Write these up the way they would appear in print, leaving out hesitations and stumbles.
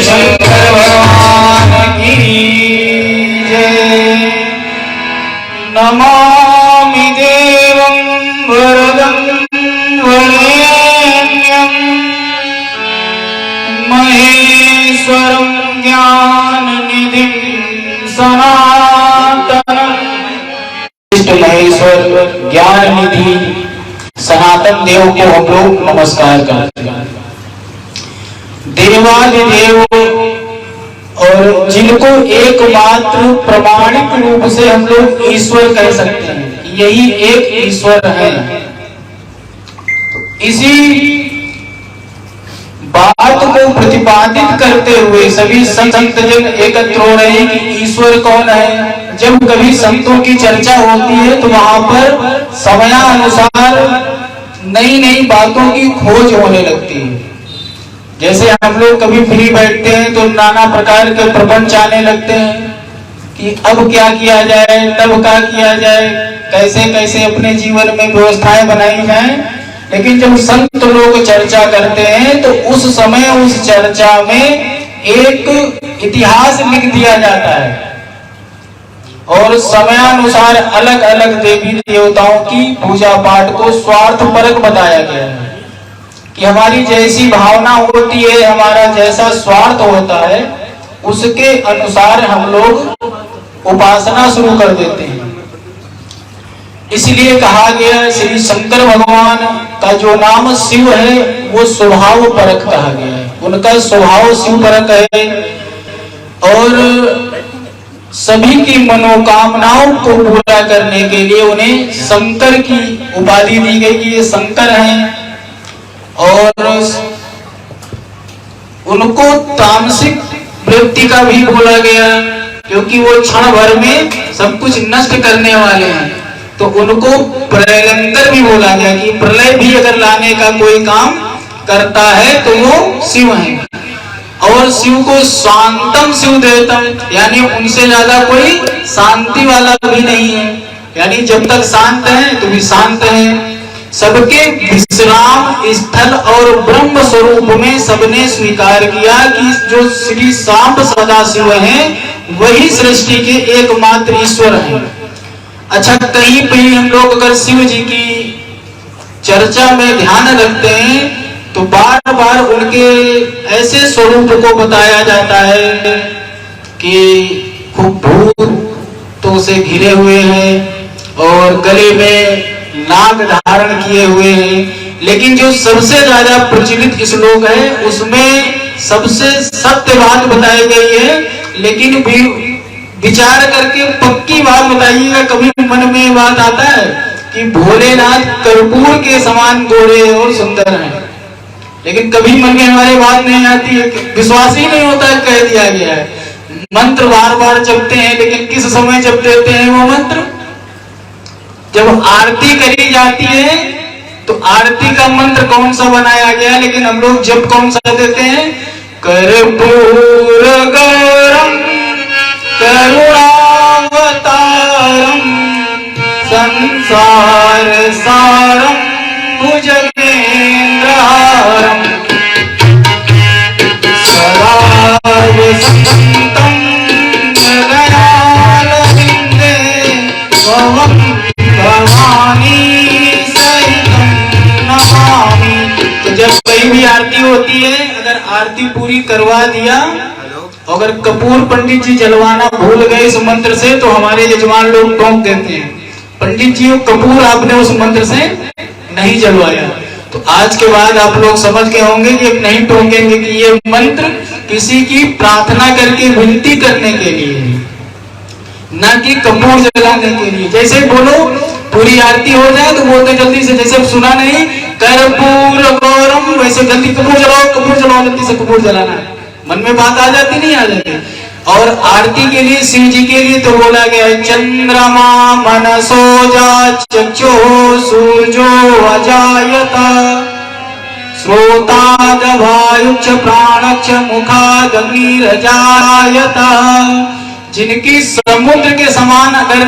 शंकर भगवान की जय। नमामि देवं वरदं वरेण्यं महेश्वरं ज्ञाननिधिं सनातनं। महेश्वर ज्ञान निधि सनातन देव को हम लोग नमस्कार करते हैं। देवादिदेव और जिनको एकमात्र प्रमाणिक रूप से हम लोग ईश्वर कह सकते हैं, यही एक ईश्वर है। इसी बात को प्रतिपादित करते हुए सभी संतजन एकत्र हो रहे हैं कि ईश्वर कौन है। जब कभी संतों की चर्चा होती है तो वहां पर समयानुसार नई नई बातों की खोज होने लगती है। जैसे हम लोग कभी फ्री बैठते हैं तो नाना प्रकार के प्रपंच आने लगते हैं कि अब क्या किया जाए, तब क्या किया जाए, कैसे कैसे अपने जीवन में व्यवस्थाएं बनाई जाएं। लेकिन जब संत लोग चर्चा करते हैं तो उस समय उस चर्चा में एक इतिहास लिख दिया जाता है और समयानुसार अलग अलग देवी देवताओं की पूजा पाठ को स्वार्थपरक बताया गया है कि हमारी जैसी भावना होती है, हमारा जैसा स्वार्थ होता है, उसके अनुसार हम लोग उपासना शुरू कर देते हैं। इसलिए कहा गया श्री शंकर भगवान का जो नाम शिव है वो स्वभाव परक कहा गया है। उनका स्वभाव शिव परक है और सभी की मनोकामनाओं को पूरा करने के लिए उन्हें शंकर की उपाधि दी गई कि ये शंकर हैं। और उनको तामसिक वृत्ति का भी बोला गया क्योंकि वो क्षण भर में सब कुछ नष्ट करने वाले हैं। तो उनको प्रलयंकर भी बोला गया कि प्रलय भी अगर लाने का कोई काम करता है तो वो शिव है। और शिव को शांतम शिव देवतम, यानी उनसे ज्यादा कोई शांति वाला भी नहीं है। यानी जब तक शांत है तो भी शांत है। सबके विश्राम स्थल और ब्रह्म स्वरूप में सबने स्वीकार किया कि जो श्री सांब सदाशिव हैं वही सृष्टि के एकमात्र ईश्वर हैं। अच्छा, कहीं पे हम लोग अगर शिव जी की चर्चा में ध्यान रखते हैं तो बार बार उनके ऐसे स्वरूप को बताया जाता है कि खूब भूतों से घिरे हुए हैं और गले में नाग धारण किए हुए हैं। लेकिन जो सबसे ज्यादा प्रचलित श्लोक है उसमें सबसे सत्य बात बताई गई है, लेकिन भी विचार करके पक्की बात बताइएगा। कभी मन में बात आता है कि भोलेनाथ कर्पूर के समान गोरे और सुंदर हैं, लेकिन कभी मन में हमारे बात नहीं आती है, विश्वास ही नहीं होता है। कह दिया गया है मंत्र बार बार जपते हैं, लेकिन किस समय जप देते हैं वो मंत्र? जब आरती करी जाती है तो आरती का मंत्र कौन सा बनाया गया, लेकिन हम लोग जब कौन सा देते हैं? कर्पूर गौरम करुणावतारम संसार सारम भुजगेन्द्रहारम सदा वसंतम गगनालविंदे भवं भवानी सहितं नमामि। तो जब कोई भी आरती होती है, अगर आरती पूरी करवा दिया, अगर कपूर पंडित जी जलवाना भूल गए इस मंत्र से तो हमारे यजमान लोग टोक देते हैं, पंडित जी कपूर आपने उस मंत्र से नहीं जलवाया। तो आज के बाद आप लोग समझ गए होंगे कि अब नहीं टोकेंगे कि ये मंत्र किसी की प्रार्थना करके विनती करने के लिए, ना कि कपूर जलाने के लिए। जैसे बोलो पूरी आरती हो जाए तो बोलते जल्दी से, जैसे सुना नहीं कर्पूर गौरम, वैसे जल्दी कपूर जलाओ, जल्दी से कपूर जलाना है। मन में बात आ जाती नहीं आ जाती। और आरती के लिए शिव जी के लिए तो बोला गया है चंद्रमा मनसो जा चक्षु सूर्यो अजायता श्रोतादवायुक्ष प्राणक्ष मुखादग्निरजायता। जिनकी समुद्र के समान अगर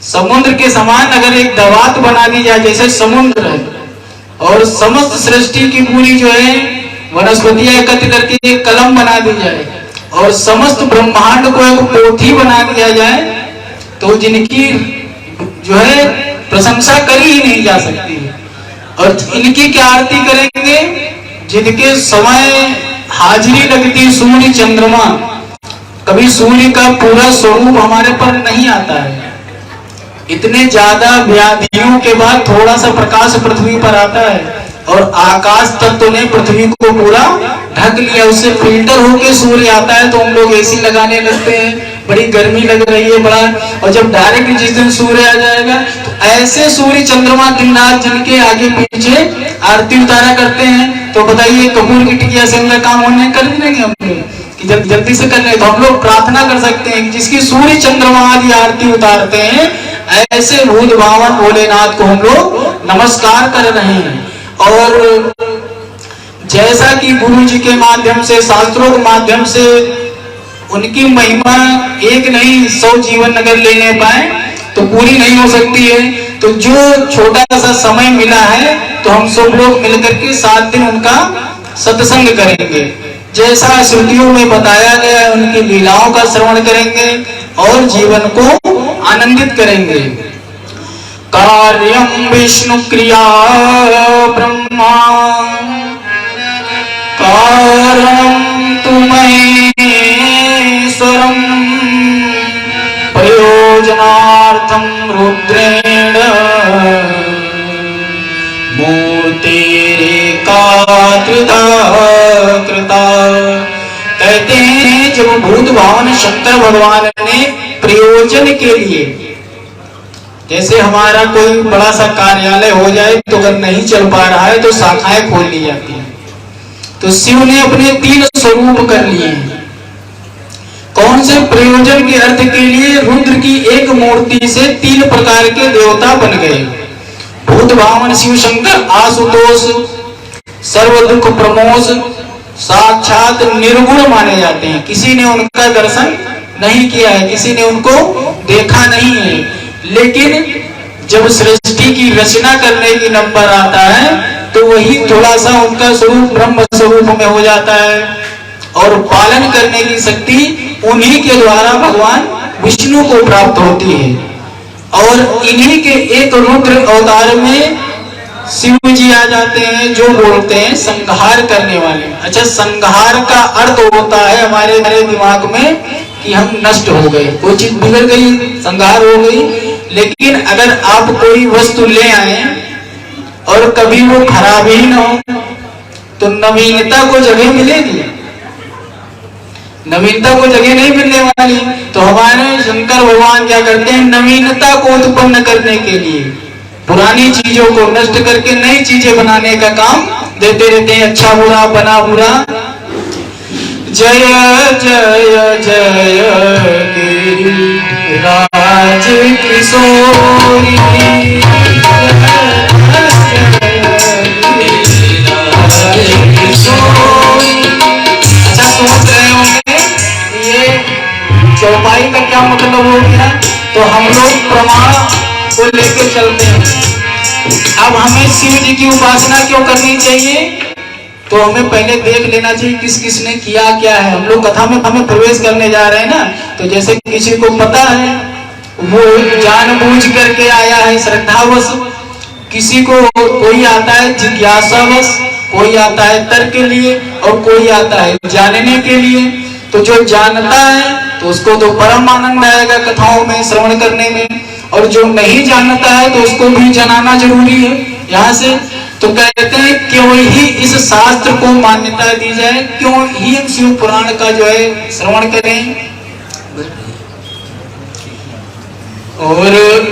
समुद्र के समान अगर एक दवात बना दी जाए, जैसे समुद्र है और समस्त सृष्टि की पूरी जो है वनस्पतियां एकत्र करके एक कलम बना दी जाए और समस्त ब्रह्मांड को एक पोथी बना दिया जाए, तो जिनकी जो है प्रशंसा करी ही नहीं जा सकती। और इनकी क्या आरती करेंगे जिनके समय हाजिरी लगती सूर्य चंद्रमा, कभी सूर्य का पूरा स्वरूप हमारे पर नहीं आता है। इतने ज्यादा व्याधियों के बाद थोड़ा सा प्रकाश पृथ्वी पर आता है और आकाश तत्व ने पृथ्वी को पूरा ढक लिया, उससे फिल्टर होके सूर्य आता है। तो हम लोग एसी लगाने लगते हैं, बड़ी गर्मी लग रही है बड़ा, और जब डायरेक्ट जिस दिन सूर्य आ जाएगा तो ऐसे सूर्य चंद्रमा दिन रात जिनके आगे पीछे आरती उतारा करते हैं, तो बताइए कपूर की टिकिया से उनका काम होने कर देंगे हम लोग कि जल्दी से करने। तो हम लोग प्रार्थना कर सकते हैं जिसकी सूर्य चंद्रमा आदि आरती उतारते हैं, ऐसे भूत भावन भोलेनाथ को हम लोग नमस्कार कर रहे हैं। और जैसा कि गुरु जी के माध्यम से, शास्त्रों के माध्यम से उनकी महिमा एक नहीं 100 जीवन अगर लेने पाए तो पूरी नहीं हो सकती है। तो जो छोटा सा समय मिला है तो हम सब लोग मिलकर के 7 दिन उनका सत्संग करेंगे, जैसा श्रुतियों में बताया गया है उनकी लीलाओं का श्रवण करेंगे और जीवन को आनंदित करेंगे। कार्यम विष्णु क्रिया ब्रह्मा कारणम तुम्हें स्वरम प्रयोजनार्थम रुद्रेण मूर्तिरेका कृता। कहते हैं जब भूत भावन शंकर भगवान ने प्रयोजन के लिए, जैसे हमारा कोई बड़ा सा कार्यालय हो जाए तो अगर नहीं चल पा रहा है तो शाखाएं खोल ली जाती हैं, तो शिव ने अपने 3 स्वरूप कर लिए हैं। कौन से प्रयोजन के अर्थ के लिए? रुद्र की एक मूर्ति से 3 प्रकार के देवता बन गए। भूत भावन शिव शंकर आशुतोष सर्व दुख प्रमोष साक्षात निर्गुण माने जाते हैं। किसी ने उनका दर्शन नहीं किया है, किसी ने उनको देखा नहीं है, लेकिन जब सृष्टि की रचना करने की नंबर आता है तो वही थोड़ा सा उनका स्वरूप ब्रह्म स्वरूप में हो जाता है और पालन करने की शक्ति उन्हीं के द्वारा भगवान विष्णु को प्राप्त होती है। और इन्हीं के एक रुद्र अवतार में शिव जी आ जाते हैं, जो बोलते हैं संहार करने वाले। अच्छा, संहार का अर्थ होता है हमारे दिमाग में कि हम नष्ट हो गए, कोई चीज बिगड़ गई, संहार हो गई। लेकिन अगर आप कोई वस्तु ले आए और कभी वो खराब ही ना हो तो नवीनता को जगह मिलेगी? नवीनता को जगह नहीं मिलने वाली। तो हमारे शंकर भगवान क्या करते हैं? नवीनता को उत्पन्न करने के लिए पुरानी चीजों को नष्ट करके नई चीजें बनाने का काम देते रहते हैं। अच्छा बुरा बना बुरा, जय जय जय गिरिराज किशोरी, अच्छा सोच रहे होंगे ये चौपाई का क्या मतलब हो गया? तो हम लोग प्रमाण को लेकर चलते हैं। अब हमें शिव जी की उपासना क्यों करनी चाहिए? तो हमें पहले देख लेना चाहिए किस किस ने किया क्या है। हम लोग कथा में हमें प्रवेश करने जा रहे हैं ना, तो जैसे किसी को पता है वो जानबूझ करके आया है श्रद्धावश, किसी को कोई आता है जिज्ञासावश, कोई आता है तर्क के लिए और कोई आता है जानने के लिए। तो जो जानता है तो उसको तो परम आनंद आएगा कथाओं में श्रवण करने में, और जो नहीं जानता है तो उसको भी जनाना जरूरी है यहाँ से। तो कहते हैं क्यों ही इस शास्त्र को मान्यता दी जाए, क्यों ही हम शिव पुराण का जो है श्रवण करें। और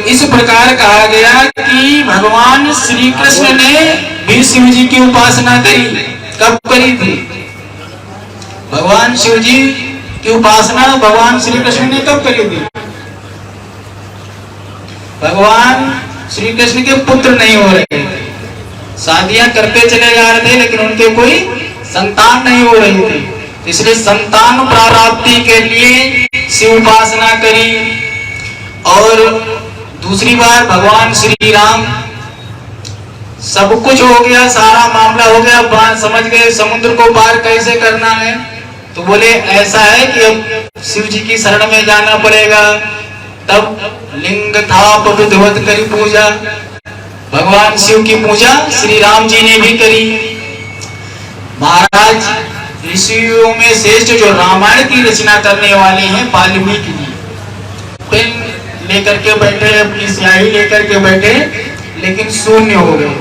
इस प्रकार कहा गया कि भगवान श्री कृष्ण ने भी शिव जी की उपासना करी। कब करी थी? भगवान शिव जी की उपासना भगवान श्री कृष्ण ने कब करी थी? भगवान श्री कृष्ण के पुत्र नहीं हो रहे, शादियां करते चले जा रहे थे लेकिन उनके कोई संतान नहीं हो रही थी, इसलिए संतान प्राप्ति के लिए शिव उपासना करी। और दूसरी बार भगवान श्री राम, सब कुछ हो गया, सारा मामला हो गया, बात समझ गए समुद्र को पार कैसे करना है। तो बोले ऐसा है कि अब शिव जी की शरण में जाना पड़ेगा। तब लिंग थाप विधिवत करी पूजा, भगवान शिव की पूजा श्री राम जी ने भी करी। महाराज ऋषियों में श्रेष्ठ जो रामायण की रचना करने वाले हैं वाल्मीकि जी, पेन लेकर के बैठे, अपनी स्याही लेकर के बैठे, लेकिन शून्य हो गए।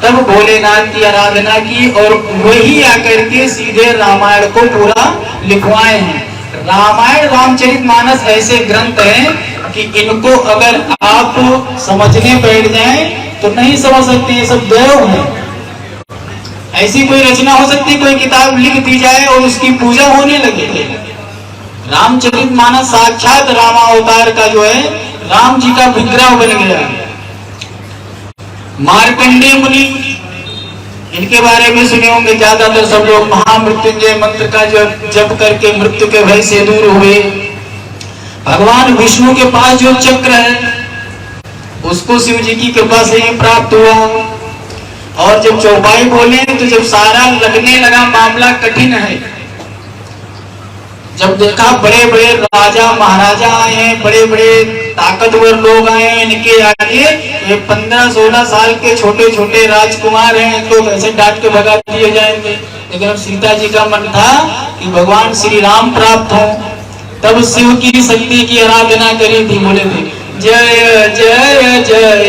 तब भोलेनाथ की आराधना की और वही आकर के सीधे रामायण को पूरा लिखवाए हैं। रामायण रामचरितमानस ऐसे ग्रंथ हैं कि इनको अगर आप समझने बैठ जाएं तो नहीं समझ सकते, ये सब देव है। ऐसी कोई रचना हो सकती, कोई किताब लिख दी जाए और उसकी पूजा होने लगे। रामचरितमानस साक्षात रामावतार का जो है राम जी का विग्रह बन गया। मार्कंडेय मुनि, इनके बारे में सुने होंगे ज्यादातर सब लोग। महामृत्युंजय मंत्र का जप करके मृत्यु के भय से दूर हुए। भगवान विष्णु के पास जो चक्र है उसको शिव जी की कृपा से ही प्राप्त हुआ। और जब चौपाई बोले तो जब सारा लगने लगा मामला कठिन है, जब देखा बड़े बड़े राजा महाराजा आए हैं, बड़े बड़े ताकतवर लोग आए हैं, इनके आगे ये 15-16 साल के छोटे छोटे राजकुमार हैं, तो कैसे डांट के भगा दिए जाएंगे। लेकिन अब सीता जी का मन था कि भगवान श्री राम प्राप्त हो। तब शिव की शक्ति की आराधना करी थी, बोले थे जय जय जय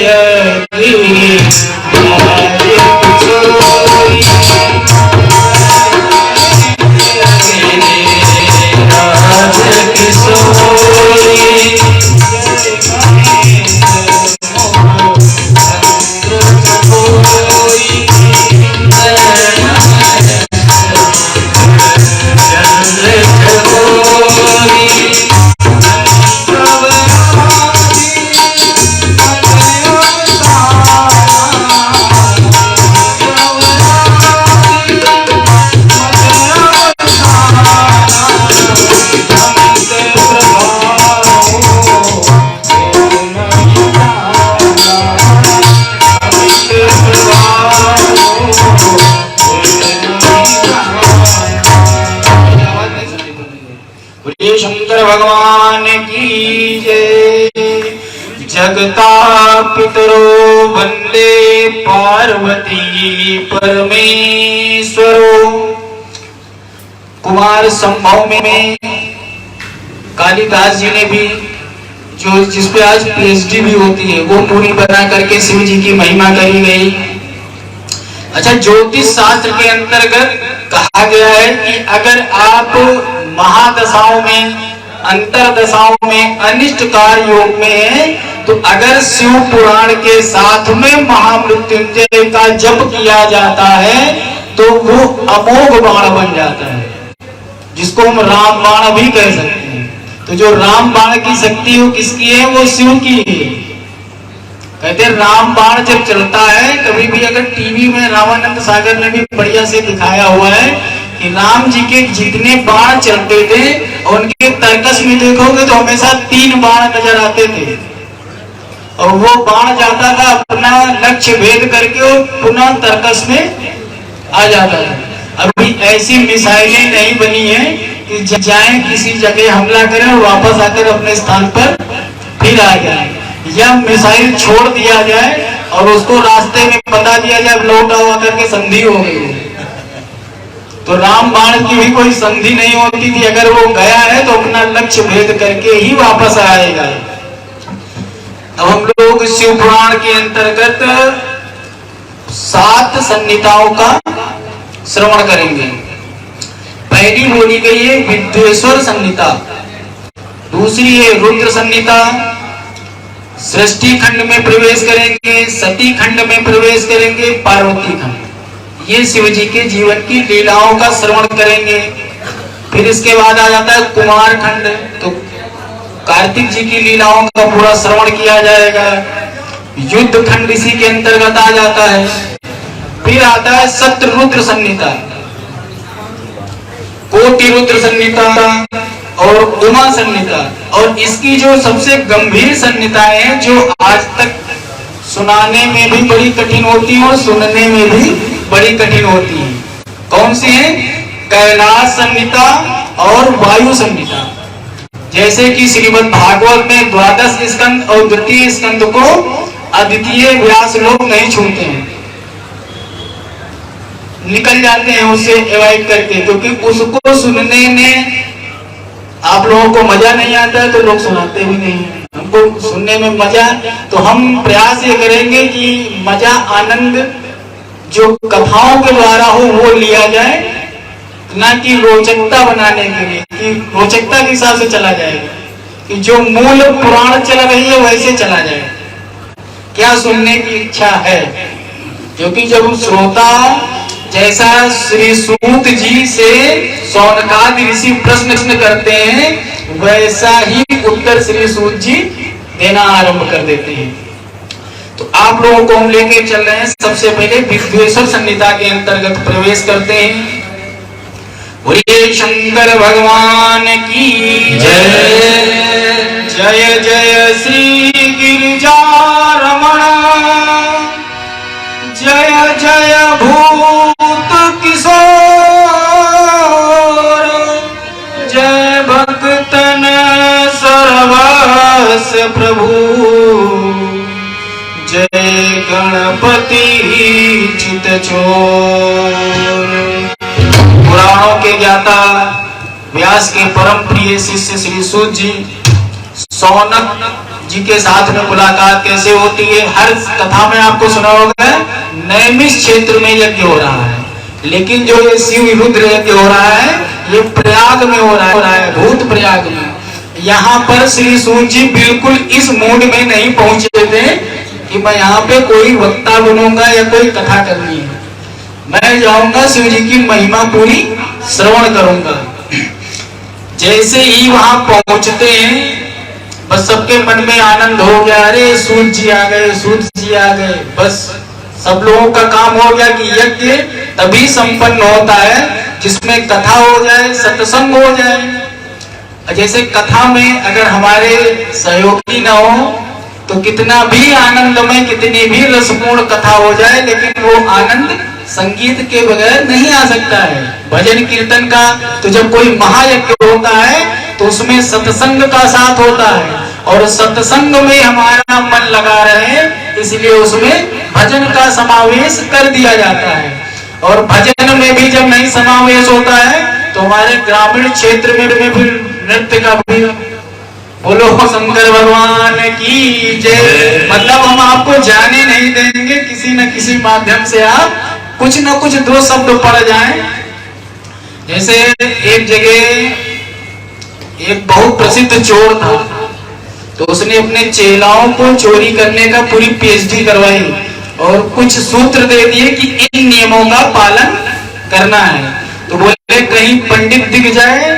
शंकर भगवान की जय। जगता पितरो वंदे पार्वती परमेश्वरो। कुमार संभव में कालिदास जी ने भी, जो जिसपे आज पीएचडी भी होती है, वो पूरी बना करके शिव जी की महिमा करी गई। अच्छा, ज्योतिष शास्त्र के अंतर्गत कहा गया है कि अगर आप महादशाओं में, अंतरदशाओं में, अनिष्टकार योग में है, तो अगर शिव पुराण के साथ में महामृत्युंजय का जप किया जाता है तो वो अमोघ बाण बन जाता है, जिसको हम राम बाण भी कह सकते हैं। तो जो राम बाण की शक्ति वो किसकी है? वो शिव की है। कहते हैं राम बाण जब चलता है, कभी भी अगर टीवी में रामानंद सागर ने भी बढ़िया से दिखाया हुआ है कि राम जी के जितने बाण चलते थे, और उनके तर्कस में देखोगे तो हमेशा 3 बाण नजर आते थे, और वो बाण जाता था अपना लक्ष्य भेद करके और पुनः तर्कस में आ जाता था। अभी ऐसी मिसाइलें नहीं बनी है कि जाएं किसी जगह हमला करें और वापस आकर अपने स्थान पर फिर आ जाए, या मिसाइल छोड़ दिया जाए और उसको रास्ते में बता दिया जाए लौट आओ करके संधि हो गई। तो राम बाण की भी कोई संधि नहीं होती थी, अगर वो गया है तो अपना लक्ष्य भेद करके ही वापस आएगा। अब हम लोग शिव पुराण के अंतर्गत 7 संहिताओं का श्रवण करेंगे। पहली बोली गई है विद्वेश्वर संहिता, दूसरी है रुद्र संहिता, सृष्टि खंड में प्रवेश करेंगे, सती खंड में प्रवेश करेंगे, पार्वती खंड, ये शिव जी के जीवन की लीलाओं का श्रवण करेंगे। फिर इसके बाद आ जाता है कुमार खंड, तो कार्तिक जी की लीलाओं का पूरा श्रवण किया जाएगा। युद्ध खंड इसी के अंतर्गत आ जाता है। फिर आता है सत्र रुद्र संहिता, कोटि रुद्र संहिता, और उमा संहिता, और इसकी जो सबसे गंभीर संहिताएं हैं जो आज तक सुनाने में भी बड़ी कठिन होती है और सुनने में भी बड़ी कठिन होती है, कौन सी है? कैलाश संहिता और वायु संहिता। जैसे कि श्रीमद् भागवत में 12 स्कंद और द्वितीय स्कंद को अद्वितीय व्यास लोग नहीं छूते हैं, निकल जाते हैं उससे अवॉइड करके, क्योंकि उसको सुनने में आप लोगों को मजा नहीं आता है तो लोग सुनाते भी नहीं है। हमको सुनने में मजा, तो हम प्रयास ये करेंगे कि मजा आनंद जो कथाओं के द्वारा हो वो लिया जाए, ना कि रोचकता बनाने के लिए, कि रोचकता के हिसाब से चला जाएगा, कि जो मूल पुराण चल रही है वैसे चला जाए। क्या सुनने की इच्छा है? क्योंकि जब श्रोता जैसा श्री सूत जी से शौनकादि ऋषि प्रश्न करते हैं वैसा ही उत्तर श्री सूत जी देना आरंभ कर देते हैं। तो आप लोगों को हम लेके चल रहे हैं। सबसे पहले विद्वेश्वर संहिता के अंतर्गत प्रवेश करते हैं। बोलिए शंकर भगवान की जय। जय जय श्री गिरिजा रमण, जय जय भूत किशोर, जय भक्तन सर्वस्य प्रभु, जय गणपति चितचोर। पुराणों के ज्ञाता व्यास के परम प्रिय शिष्य श्री सूत जी, सौनक जी के साथ में मुलाकात कैसे होती है? हर कथा में आपको सुना होगा नैमिष क्षेत्र में यज्ञ हो रहा है, लेकिन जो ये शिव रुद्र यज्ञ हो रहा है ये प्रयाग में हो रहा है, भूत प्रयाग में। यहाँ पर श्री सूत जी बिल्कुल इस मूड में नहीं पहुंचे थे कि मैं यहाँ पे कोई वक्ता बनूंगा या कोई कथा करनी है। मैं जाऊंगा शिव जी की महिमा पूरी श्रवण करूंगा। जैसे ही वहां पहुंचते हैं बस सबके मन में आनंद हो गया, अरे सूत जी आ गए, सूत जी आ गए। बस सब लोगों का काम हो गया कि यज्ञ तभी संपन्न होता है जिसमें कथा हो जाए, सत्संग हो जाए। जैसे कथा में अगर हमारे सहयोगी न हो तो कितना भी आनंदमय, कितनी भी रसपूर्ण कथा हो जाए, लेकिन वो आनंद संगीत के बगैर नहीं आ सकता है। भजन कीर्तन का तो जब कोई महायज्ञ होता है तो उसमें सत्संग का साथ होता है, और सत्संग में हमारा मन लगा रहे इसलिए उसमें भजन का समावेश कर दिया जाता है। और भजन में भी जब नहीं समावेश होता है तो हमारे ग्रामीण क्षेत्र में भी नृत्य का भी। बोलो शंकर भगवान की जय। मतलब हम आपको जाने नहीं देंगे, किसी न किसी माध्यम से आप कुछ न कुछ दो शब्द पढ़ जाएं। जैसे एक जगह एक बहुत प्रसिद्ध चोर था, तो उसने अपने चेलाओं को चोरी करने का पूरी पीएचडी करवाई और कुछ सूत्र दे दिए कि इन नियमों का पालन करना है। तो बोले कहीं पंडित दिख जाए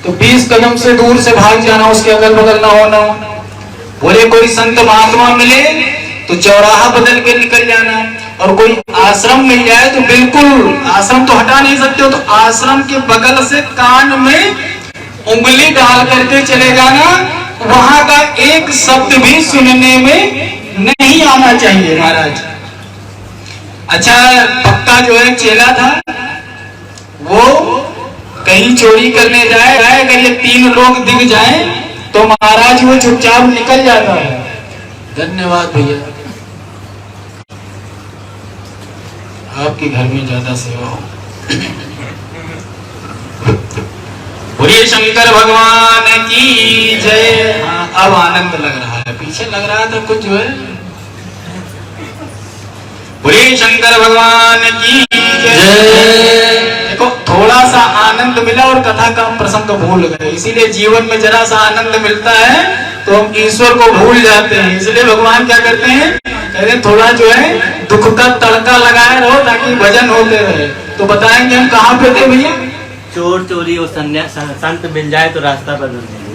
तो 20 कदम से दूर से भाग जाना, उसके अगल बगल ना होना। बोले कोई संत महात्मा मिले तो चौराहा बदल के निकल जाना, और कोई आश्रम मिल जाए तो बिल्कुल, आश्रम तो हटा नहीं सकते हो, तो आश्रम के बगल से कान में उंगली डाल करके चले जाना। वहां का एक शब्द भी सुनने में नहीं आना चाहिए महाराज। अच्छा पक्का जो है चेला था, वो कहीं चोरी करने जाए, अगर ये 3 लोग दिख जाएं तो महाराज वो चुपचाप निकल जाता है। धन्यवाद भैया, आपके घर में ज्यादा सेवा हो। बोलिए शंकर भगवान की जय। हाँ अब आनंद लग रहा है, पीछे लग रहा था कुछ जो है। बोलिए शंकर भगवान की जय। देखो थोड़ा सा आनंद मिला और कथा का प्रसंग भूल गए। इसीलिए जीवन में जरा सा आनंद मिलता है तो हम ईश्वर को भूल जाते हैं। इसलिए भगवान क्या करते हैं, कहते हैं थोड़ा जो है दुख का तड़का लगाए रहो ताकि भजन होते रहे। तो बताएंगे हम कहाँ पे थे भैया? चोर चोरी और संत मिल जाए तो रास्ता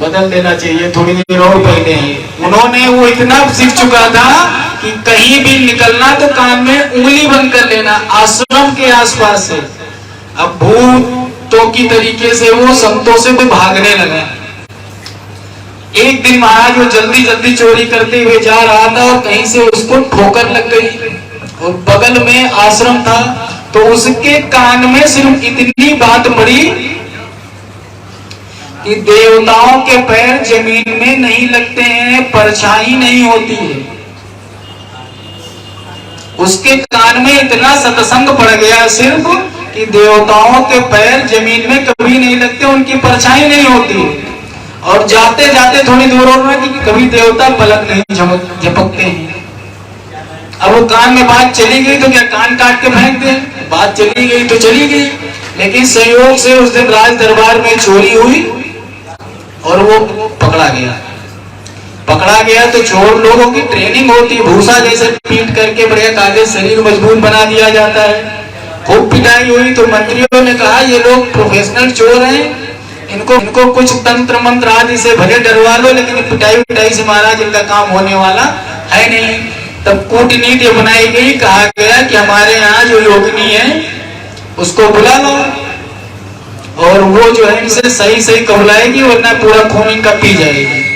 बदल देना चाहिए। थोड़ी देर और पहले उन्होंने वो इतना सीख चुका था कि कहीं भी निकलना तो कान में उंगली बंद कर लेना, आश्रम के आसपास से। अब भूत कुत्तों की तरीके से वो संतों से भी भागने लगा। एक दिन महाराज वो जल्दी जल्दी चोरी करते हुए जा रहा था और कहीं से उसको ठोकर लग गई और बगल में आश्रम था, तो उसके कान में सिर्फ इतनी बात पड़ी कि देवताओं के पैर जमीन में नहीं लगते हैं, परछाई नहीं होती है। उसके कान में इतना सत्संग पड़ गया सिर्फ कि देवताओं के पैर जमीन में कभी नहीं लगते, उनकी परछाई नहीं होती। और जाते जाते थोड़ी दूर और कि कभी देवता पलक नहीं झपकते हैं। अब वो कान में बात चली गई तो क्या कान काट के फेंक दे? बात चली गई तो चली गई। लेकिन संयोग से उस दिन राज दरबार में चोरी हुई और वो पकड़ा गया तो चोर लोगों की ट्रेनिंग होती, भूसा जैसे पीट करके बढ़िया कागज शरीर मजबूत बना दिया जाता है। खूब पिटाई हुई तो मंत्रियों ने कहा ये लोग प्रोफेशनल चोर हैं, इनको कुछ तंत्र मंत्र आदि से भले डरवा लो, लेकिन पिटाई से महाराज इनका काम होने वाला है नहीं। तब कूटनीति बनाई गई, कहा गया कि हमारे यहाँ जो योगिनी है उसको बुला लो और वो जो है इनसे सही सही कहलाएगी, वरना पूरा खून इनका पी जाएगी।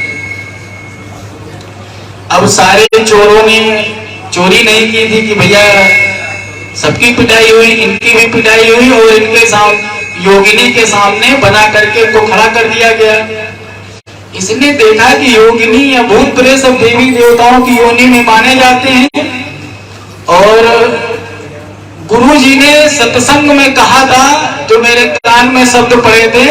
अब सारे चोरों ने चोरी नहीं की थी कि भैया सबकी पिटाई हुई, इनकी भी पिटाई हुई और इनके साथ योगिनी के सामने बना करके इनको खड़ा कर दिया गया। इसने देखा कि योगिनी या भूत प्रेत सब देवी देवताओं की योनि में माने जाते हैं और गुरु जी ने सत्संग में कहा था, जो मेरे कान में शब्द पड़े थे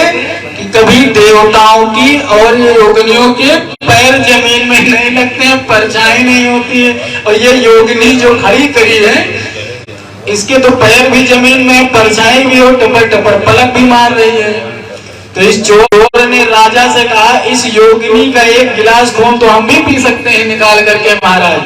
कि कभी देवताओं की और ये योगिनियों के पैर जमीन में नहीं लगते हैं, परछाई नहीं होती है। और ये योगिनी जो खड़ी करी है इसके तो पैर भी जमीन में, परछाई भी और टपर टपर पलक भी मार रही है। तो इस चोर ने राजा से कहा इस योगिनी का एक गिलास खून तो हम भी पी सकते हैं निकाल करके महाराज,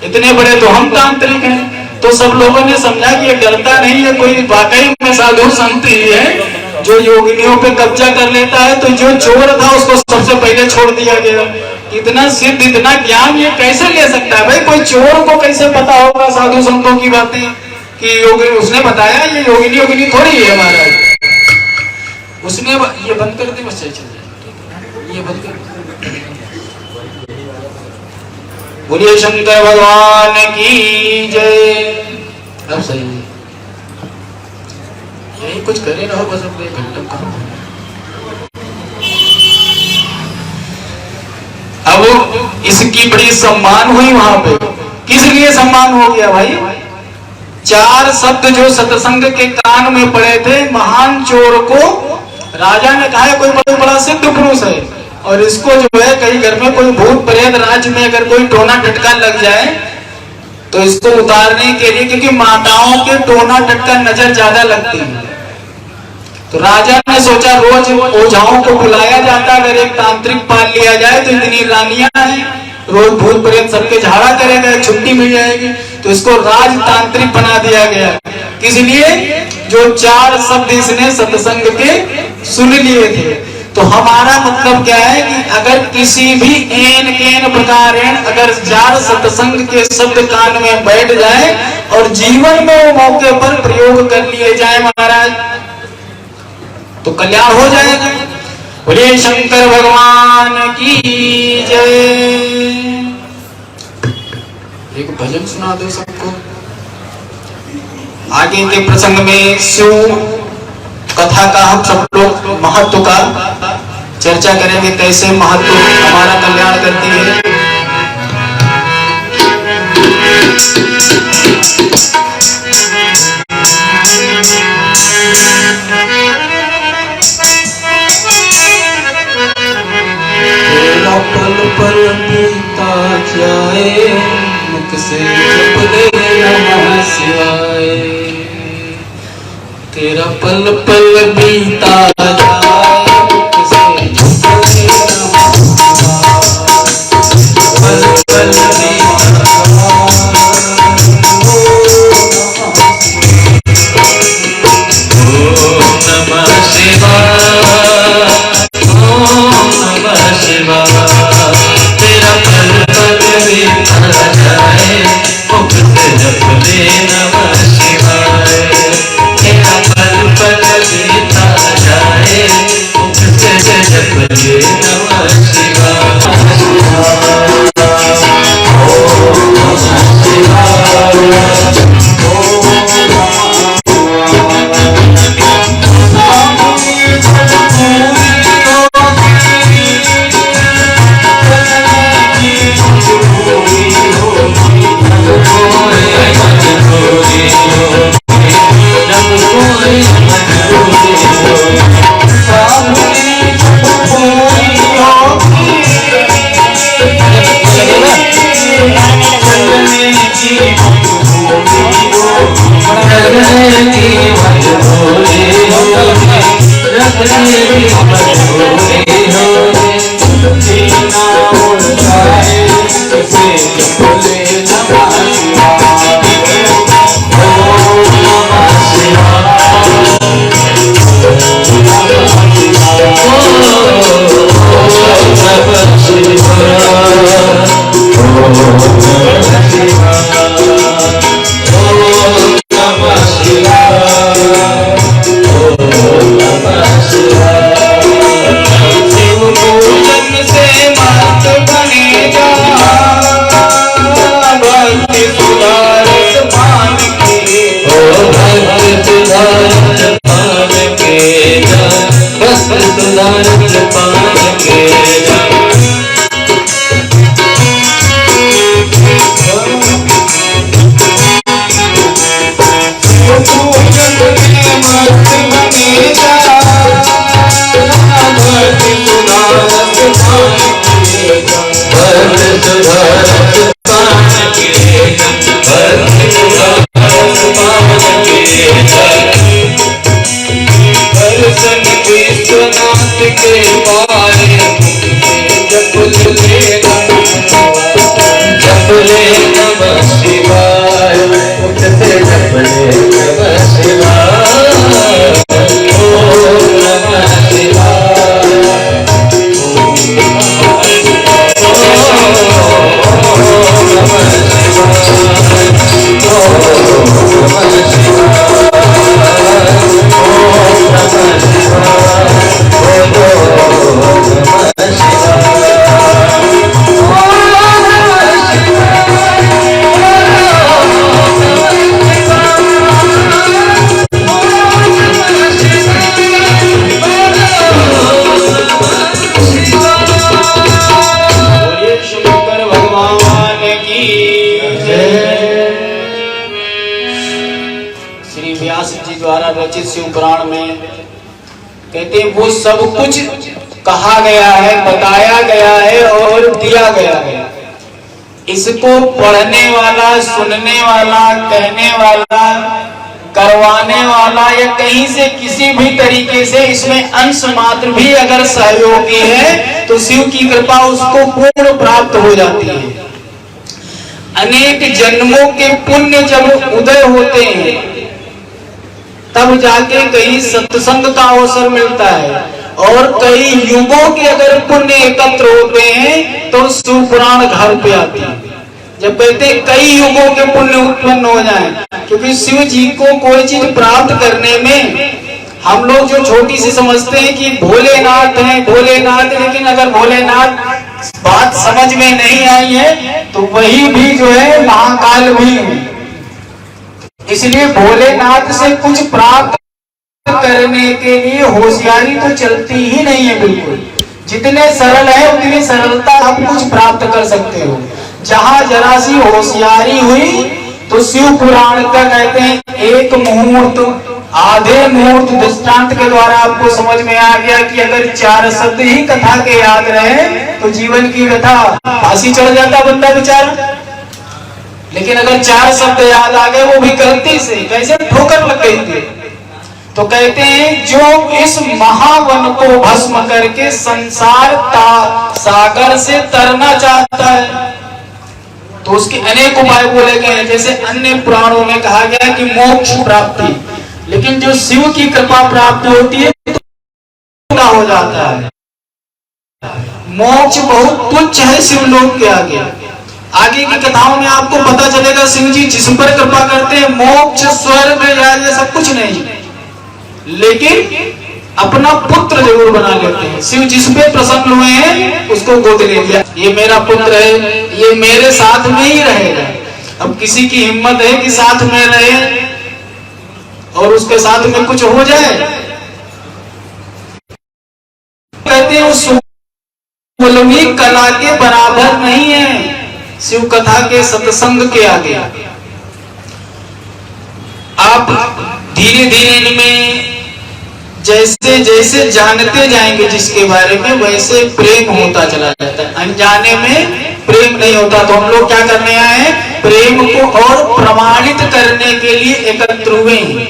इतने बड़े तो हम तांत्रिक हैं। तो सब लोगों ने समझा कि ये डरता नहीं है, कोई वाकई में साधु संत ही है जो योगिनियों पे कब्जा कर लेता है। तो जो चोर था उसको सबसे पहले छोड़ दिया गया। इतना सिद्ध इतना ज्ञान ये कैसे ले सकता है भाई? कोई चोर को कैसे पता होगा साधु संतों की बातें कि योगिनी? उसने बताया ये योगिनी थोड़ी है महाराज। उसने ये बंद कर दे, बस चल जाए, ये बंद कर। बोलिए शंकर भगवान की जय। अब सही है, यही कुछ करे रहो बस, अपने घंटम करो। अब इसकी बड़ी सम्मान हुई वहां पे। किस लिए सम्मान हो गया भाई? चार शब्द जो सत्संग के कान में पड़े थे, महान चोर को राजा ने कहा कोई बहुत बड़ा सिद्ध पुरुष है और इसको जो है कहीं घर में कोई भूत प्रेत, राज्य में अगर कोई टोना टटका लग जाए तो इसको उतारने के लिए, क्योंकि माताओं के टोना टटका नजर ज्यादा लगती है, तो राजा ने सोचा रोज ओझाओं को बुलाया जाता, अगर एक तांत्रिक पाल लिया जाए तो इतनी रानियां हैं, रोज भूत प्रेत सबके झाड़ा करेगा, छुट्टी मिल जाएगी। तो इसको राजतांत्रिक बना दिया गया। इसलिए जो चार शब्द इसने सत्संग के सुन लिए थे। तो हमारा मतलब क्या है कि अगर किसी भी एन प्रकार अगर चार सत्संग के शब्द कान में बैठ जाए और जीवन में वो मौके पर प्रयोग कर लिए जाए महाराज, तो कल्याण हो जाएगा। बोलिए शंकर भगवान की जय। एक भजन सुना दो सबको। आगे के प्रसंग में शिव कथा का हम सब लोग महत्व का चर्चा करेंगे, कैसे महत्व हमारा कल्याण करती है। तेरा पल पल बीता जाए, मुख से जप ले नमः शिवाय। तेरा पल पल बीता जाए, मुख से जप ले नमः शिवाय। पल पल बीता ओम नमः शिवाय, ओम नमः शिवाय। तेरा पल पल बीता जाए, मुख से जप ले नमः शिवाय। तेरा पल पल बीता जपले नमः शिवाय। रचित शिव पुराण में कहते हैं वो सब कुछ कहा गया है, बताया गया है और दिया गया है। इसको पढ़ने वाला, सुनने वाला, कहने वाला, करवाने वाला या कहीं से किसी भी तरीके से इसमें अंश मात्र भी अगर सहयोगी है तो शिव की कृपा उसको पूर्ण प्राप्त हो जाती है। अनेक जन्मों के पुण्य जब उदय होते हैं तब जाके कहीं सत्संग का अवसर मिलता है और कई युगों के अगर पुण्य एकत्र होते हैं तो शिव पुराण घर पे आती है। जब कहते कई युगों के पुण्य उत्पन्न हो जाएं, क्योंकि शिव जी को कोई चीज प्राप्त करने में हम लोग जो छोटी सी समझते हैं कि भोलेनाथ हैं भोलेनाथ, लेकिन अगर भोलेनाथ बात समझ में नहीं आई है तो वही भी जो है महाकाल भी है। इसलिए भोलेनाथ से कुछ प्राप्त करने के लिए होशियारी तो चलती ही नहीं है। बिल्कुल जितने सरल है उतनी सरलता आप कुछ प्राप्त कर सकते हो। जहां जरा सी होशियारी हुई तो शिव पुराण का कहते हैं एक मुहूर्त, आधे मुहूर्त दृष्टांत के द्वारा आपको समझ में आ गया कि अगर 4 शब्द ही कथा के याद रहे तो जीवन की कथा फांसी चढ़ जाता बंदा बेचारा। लेकिन अगर 4 शब्द याद आ गए वो भी गलती से, कैसे ठोकर लग गई थी। तो कहते हैं जो इस महावन को भस्म करके संसार सागर से तरना चाहता है तो उसके अनेक उपाय बोले गए हैं। जैसे अन्य पुराणों में कहा गया कि मोक्ष प्राप्ति, लेकिन जो शिव की कृपा प्राप्ति होती है तो क्या हो जाता है, मोक्ष बहुत तुच्छ है शिवलोक के आगे। आगे की कथाओं में आपको पता चलेगा शिव जी जिस पर कृपा करते हैं मोक्ष, स्वर्ग या ये सब कुछ नहीं, लेकिन अपना पुत्र जरूर बना लेते हैं। शिव जिस पे प्रसन्न हुए हैं उसको गोद ले लिया, ये मेरा पुत्र है, ये मेरे साथ में ही रहेगा। अब किसी की हिम्मत है कि साथ में रहे और उसके साथ में कुछ हो जाए? कहते हैं उस मौलवी कला के बराबर नहीं है शिव कथा के सत्संग के आगे। आप धीरे धीरे इनमें जैसे जैसे जानते जाएंगे जिसके बारे में, वैसे प्रेम होता चला जाता है। अनजाने में प्रेम नहीं होता। तो हम लोग क्या करने आए हैं? प्रेम को और प्रमाणित करने के लिए एकत्र हुए हैं।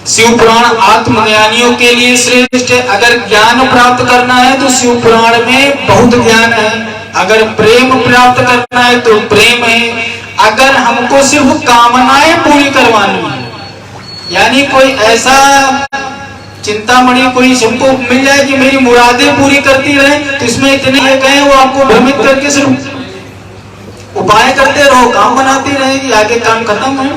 शिव पुराण आत्मज्ञानियों के लिए श्रेष्ठ है। अगर ज्ञान प्राप्त करना है तो शिव पुराण में बहुत ज्ञान है। अगर प्रेम प्राप्त करना है तो प्रेम है। अगर हमको सिर्फ कामनाएं पूरी करवानी है, यानी कोई ऐसा चिंतामणि कोई हमको मिल जाए कि मेरी मुरादें पूरी करती रहे, तो इसमें इतने एक हैं वो आपको भ्रमित करके सिर्फ उपाय करते रहो, काम बनाती रहेगी, आगे काम खत्म है।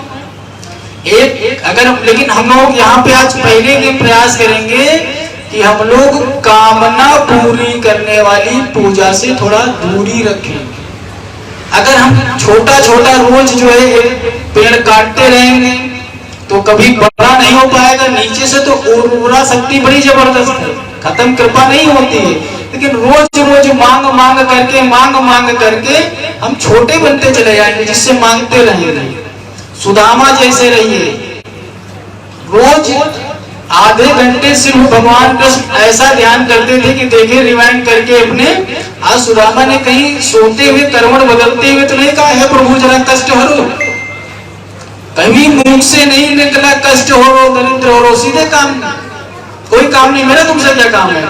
एक अगर लेकिन हम लोग यहाँ पे आज पहले ये प्रयास करेंगे कि हम लोग कामना पूरी करने वाली पूजा से थोड़ा दूरी रखें। अगर हम छोटा छोटा रोज जो है पेड़ काटते रहेंगे तो कभी बड़ा नहीं हो पाएगा। नीचे से तो उर्वरा शक्ति बड़ी जबरदस्त है, खत्म कृपा नहीं होती है, लेकिन रोज रोज मांग मांग करके हम छोटे बनते चले जाएंगे, जिससे मांगते रहेंगे। सुदामा जैसे रहिए, रोज आधे घंटे सिर्फ भगवान कृष्ण ऐसा ध्यान करते थे कि देखे रिवाइंड करके अपने। आज सुदामा ने कहीं सोते हुए कर्मण बदलते हुए तो नहीं कहा है प्रभु जरा कष्ट हरो, कभी मुख से नहीं निकला कष्ट हो दरिद्र हो, सीधे काम, कोई काम नहीं, मेरा तुमसे क्या काम है।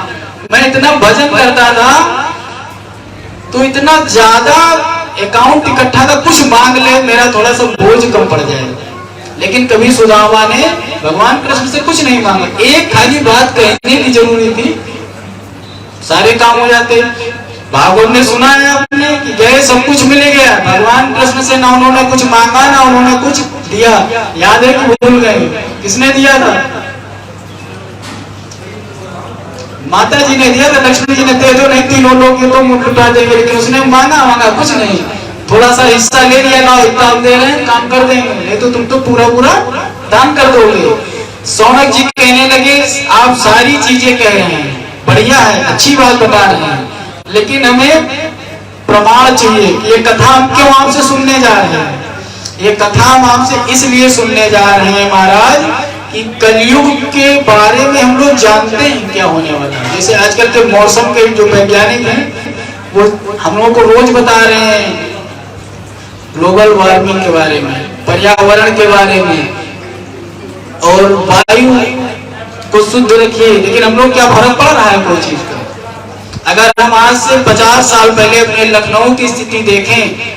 मैं इतना भजन करता था तो इतना ज्यादा अकाउंट इकट्ठा था, कुछ मांग ले मेरा थोड़ा सा बोझ कम पड़ जाए। लेकिन कभी सुदामा ने भगवान कृष्ण से कुछ नहीं मांगा, एक खाली बात कहने की जरूरी थी, सारे काम हो जाते। भागवत ने सुना है आपने कि गए सब कुछ मिल गया, भगवान कृष्ण से ना उन्होंने कुछ मांगा ना उन्होंने कुछ दिया। याद है कि भूल गए? किसने दिया था? माता जी ने दिया था, लक्ष्मी जी ने दे दो नहीं तीनों लोग ये तो मुंह लुटा देंगे, लेकिन उसने मांगा कुछ नहीं, थोड़ा सा हिस्सा ले लिया, ना इतना हम दे रहे हैं काम कर देंगे, नहीं तो तुम तो पूरा पूरा दान कर दोगे। सौनक जी कहने लगे आप सारी चीजें कह रहे हैं, बढ़िया है, अच्छी बात बता रहे हैं, लेकिन हमें प्रमाण चाहिए कि ये कथा हम क्यों आपसे सुनने जा रहे हैं। ये कथा हम आपसे इसलिए सुनने जा रहे हैं महाराज कि कलयुग के बारे में हम लोग जानते हैं क्या होने वाला है। जैसे आजकल के मौसम के जो वैज्ञानिक हैं वो हम लोगों को रोज बता रहे हैं ग्लोबल वार्मिंग के बारे में, पर्यावरण के बारे में, और वायु को शुद्ध रखिए, लेकिन हम लोग क्या फर्क पड़ रहा है कोई चीज का। अगर हम आज से 50 साल पहले अपने लखनऊ की स्थिति देखें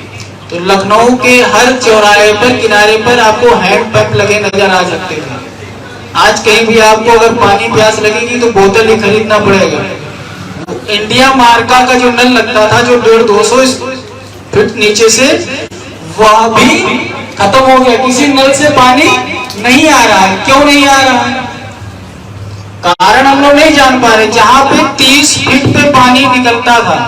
तो लखनऊ के हर चौराहे पर किनारे पर आपको हैंड पंप लगे नजर आ सकते थे। आज कहीं भी आपको अगर पानी प्यास लगेगी तो बोतल ही खरीदना पड़ेगा। इंडिया मार्का का जो नल लगता था जो 150-200 फीट नीचे से, वह भी खत्म हो गया, किसी नल से पानी नहीं आ रहा है। क्यों नहीं आ रहा है? कारण हम लोग नहीं जान पा रहे। जहां पे 30 फीट पे पानी निकलता था,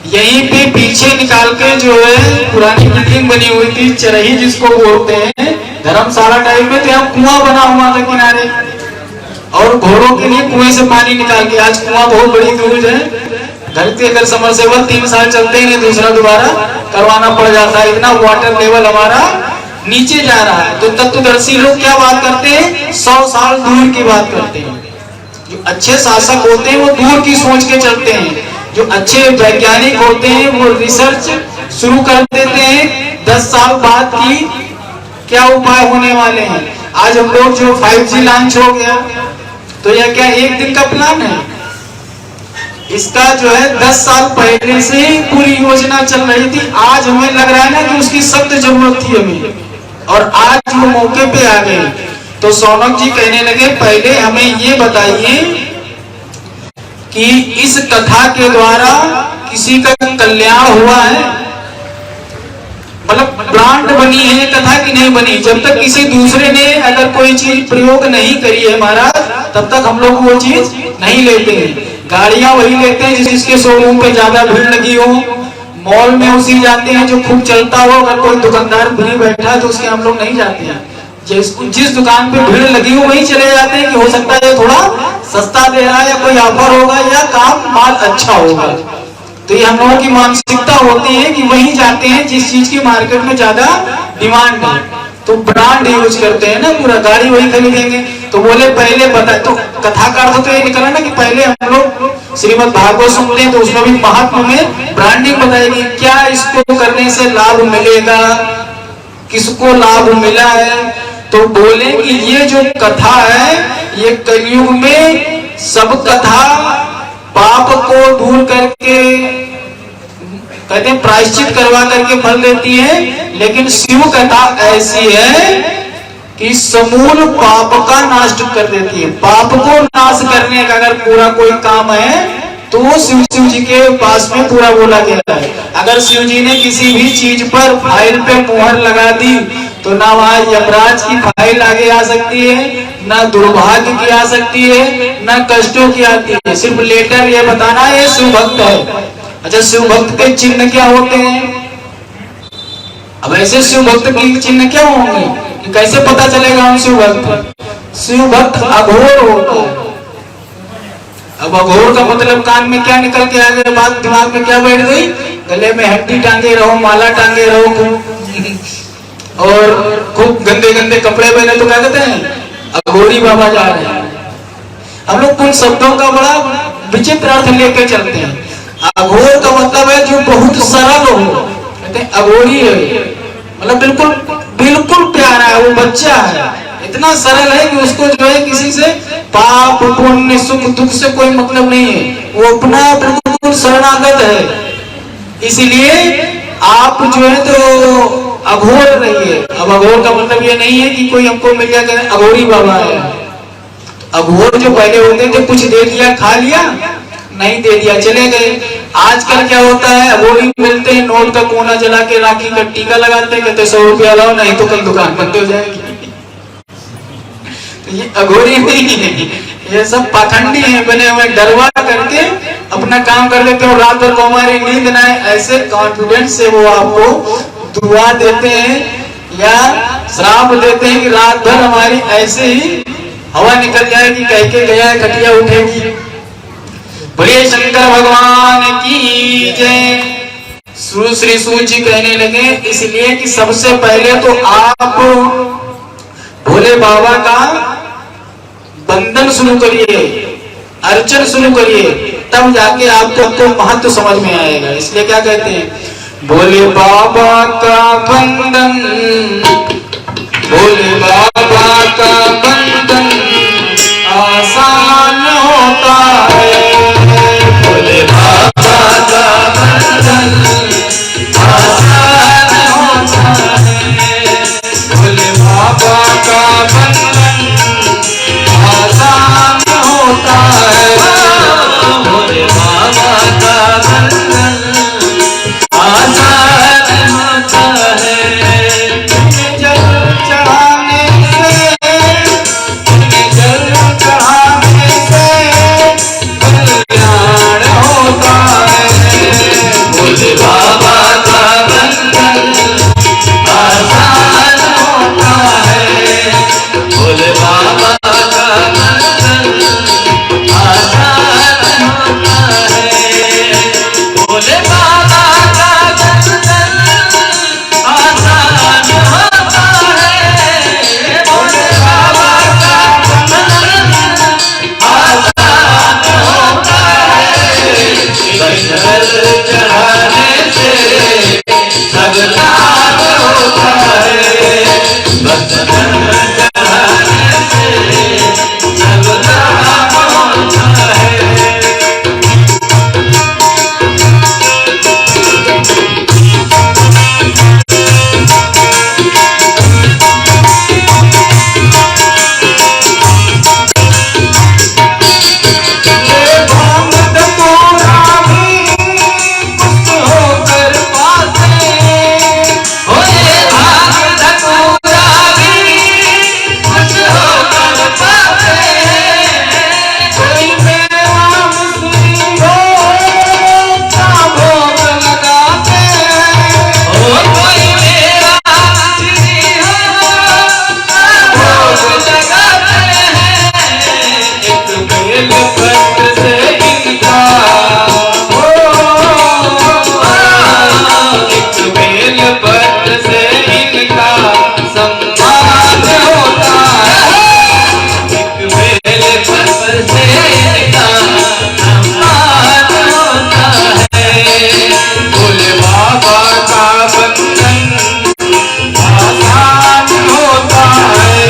यहीं पे पीछे निकाल के जो है पुरानी बिल्डिंग बनी हुई थी, चरही जिसको बोलते हैं, धर्मशाला टाइप में, तो यहाँ कुआं बना हुआ था किनारे, और घोड़ों के लिए कुएं से पानी निकाल के। आज कुआं बहुत बड़ी दूर है, घर के अगर समरसेबल 3 साल चलते ही नहीं, दूसरा दोबारा करवाना पड़ जाता है, इतना वाटर लेवल हमारा नीचे जा रहा है। तो तत्वदर्शी लोग क्या बात करते हैं? 100 साल दूर की बात करते हैं। जो अच्छे शासक होते हैं वो दूर की सोच के चलते हैं, जो अच्छे वैज्ञानिक होते हैं वो रिसर्च शुरू कर देते हैं 10 साल बाद की क्या उपाय होने वाले हैं। आज हम लोग जो 5G लॉन्च हो गया, तो यह क्या एक दिन का प्लान है? इसका जो है 10 साल पहले से ही पूरी योजना चल रही थी। आज हमें लग रहा है ना कि उसकी सख्त जरूरत थी हमें, और आज वो मौके पे आ गए। तो सौनक जी कहने लगे पहले हमें ये बताइए कि इस कथा के द्वारा किसी का कल्याण हुआ है? मतलब ब्रांड बनी है कथा की नहीं बनी। जब तक किसी दूसरे ने अगर कोई चीज प्रयोग नहीं करी है महाराज, तब तक हम लोग वो चीज नहीं लेते हैं। गाड़ियां वही लेते हैं जिसके शोरूम पे ज्यादा भीड़ लगी हो, मॉल में उसी जाते हैं जो खूब चलता हो। अगर कोई दुकानदार फ्री बैठा है तो उसके हम लोग नहीं जाते हैं। जिस दुकान पे भीड़ लगी हो वहीं चले जाते हैं कि हो सकता है थोड़ा सस्ता दे रहा है या कोई ऑफर होगा या काम माल अच्छा होगा। तो ये हम लोगों की मानसिकता होती है कि वहीं जाते हैं जिस चीज की मार्केट में ज्यादा डिमांड है, तो ब्रांड यूज करते हैं ना, पूरा गाड़ी वही खरीदेंगे। तो बोले पहले बता, तो कथा का अर्थ तो ये निकला ना कि पहले हम लोग श्रीमद् भागवत सुनते हैं तो उसमें भी महात्मा में ब्रांडिंग बताएगी, क्या इसको करने से लाभ मिलेगा, किसको लाभ मिला है। तो बोले कि ये जो कथा है ये कलयुग में सब कथा पाप को दूर करके कहते हैं प्रायश्चित करवा करके फल देती है, लेकिन शिव कथा ऐसी है कि समूल पाप का नाश कर देती है। पाप को नाश करने का अगर पूरा कोई काम है तो वो शिव जी के पास में पूरा बोला गया है। अगर शिव जी ने किसी भी चीज पर फाइल पे मुहर लगा दी तो ना वहां यमराज की फाइल आगे आ सकती है, ना दुर्भाग्य की आ सकती है, ना कष्टों की आती है। सिर्फ लेटर ये बताना ये शिव भक्त है। अच्छा, शिव भक्त के चिन्ह क्या होते हैं? अब ऐसे शिव भक्त के चिन्ह क्या होंगे कि कैसे पता चलेगा हम शिव भक्त? शिव भक्त अघोर होता है। अब अघोर का मतलब कान में क्या निकल के आ गया, बात दिमाग में क्या बैठ गई, गले में हड्डी टांगे रहो, माला टांगे रहो और खूब गंदे गंदे कपड़े पहने तो क्या कहते हैं अघोरी बाबा जा रहे हैं। हम लोग कुछ शब्दों का बड़ा विचित्र अर्थ लेके चलते हैं। अघोर का मतलब है जो बहुत सरल हो, कहते हैं अघोरी है, मतलब बिल्कुल बिल्कुल प्यारा है, वो बच्चा है, इतना सरल है कि उसको जो है किसी से पाप पुण्य सुख दुख से कोई मतलब नहीं है, वो अपना बिल्कुल शरणागत है। इसीलिए आप जो है तो अघोर रहिए। अब अघोर का मतलब ये नहीं है कि कोई हमको मिल जाए अघोरी बाबा है। अघोर जो पहले होते थे कुछ दे दिया खा लिया, नहीं दे दिया चले गए। आजकल क्या होता है, अघोरी मिलते हैं नोट का कोना जला के राखी का टीका लगाते हैं, कहते 100 रुपया लाओ नहीं तो कल दुकान बंद हो जाएगी। तो ये अघोरी नहीं है, ये सब पाखंडी है, बने हुए डरवा करके अपना काम कर लेते हैं। रात भर को हमारी नींद ना आए ऐसे कॉन्फिडेंस से वो आपको दुआ देते हैं या श्राप देते हैं कि रात भर हमारी ऐसे ही हवा निकल जाएगी, कह के गया है खटिया उठेगी। बोलिए शंकर भगवान की जय। श्री सूत जी कहने लगे इसलिए कि सबसे पहले तो आप भोले बाबा का बंधन शुरू करिए, अर्चन शुरू करिए, तब जाके आपको महत्व समझ में आएगा। इसलिए क्या कहते हैं, भोले बाबा का बंधन, भोले बाबा का बंधन आसान होता है, भोले बाबा का बंधन आसान होता है, भोले बाबा का बंधन आसान होता है, भोले बाबा का बंधन आसान होता है। जल चढ़ाने से बेलपत्र से इनका, एक बेलपत्र से इनका सम्मान होता है, एक बेलपत्र से इनका सम्मान होता है। भोले बाबा का बंधन आसान होता है,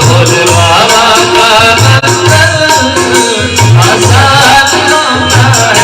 भोले बाबा का बंधन आसान होता है।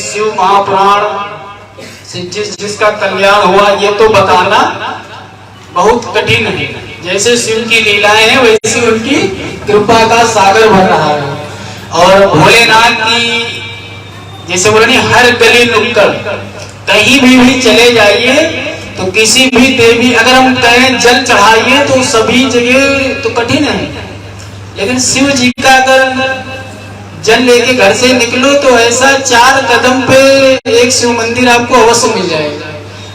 शिव महापुराण से जिसका कल्याण हुआ ये तो बताना बहुत कठिन है। जैसे शिव की लीलाएं हैं वैसे उनकी कृपा का सागर भर रहा है। और भोलेनाथ की जैसे बोले नहीं, हर गली नुक्कड़ कहीं भी चले जाइए तो किसी भी देवी अगर हम कहें जल चढ़ाइए तो सभी जगह तो कठिन है, लेकिन शिव जी का अगर जल लेके घर से निकलो तो ऐसा 4 कदम पे एक शिव मंदिर आपको अवश्य मिल जाएगा।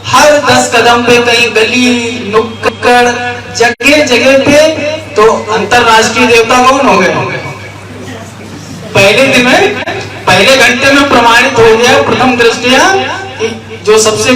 हर 10 कदम पे कहीं गली नुक्कड़ जगह जगह पे तो अंतरराष्ट्रीय देवता कौन हो गए? पहले दिन में पहले घंटे में प्रमाणित हो गया प्रथम दृष्टिया जो सबसे